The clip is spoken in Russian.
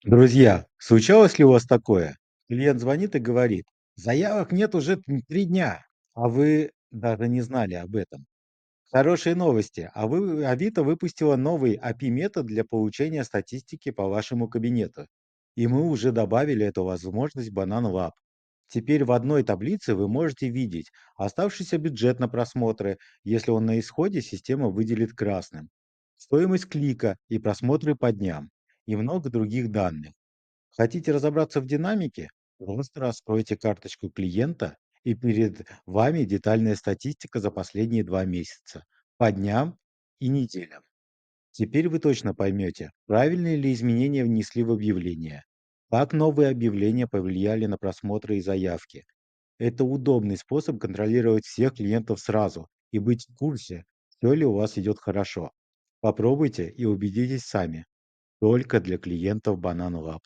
Друзья, случалось ли у вас такое? Клиент звонит и говорит: заявок нет уже 3 дня, а вы даже не знали об этом. Хорошие новости. Авито выпустила новый API-метод для получения статистики по вашему кабинету. И мы уже добавили эту возможность в Banana Lab. Теперь в одной таблице вы можете видеть оставшийся бюджет на просмотры. Если он на исходе, система выделит красным. Стоимость клика и просмотры по дням. И много других данных. Хотите разобраться в динамике? Просто раскройте карточку клиента, и перед вами детальная статистика за последние 2 месяца, по дням и неделям. Теперь вы точно поймете, правильные ли изменения внесли в объявление, как новые объявления повлияли на просмотры и заявки. Это удобный способ контролировать всех клиентов сразу и быть в курсе, все ли у вас идет хорошо. Попробуйте и убедитесь сами. Только для клиентов Banana Lab.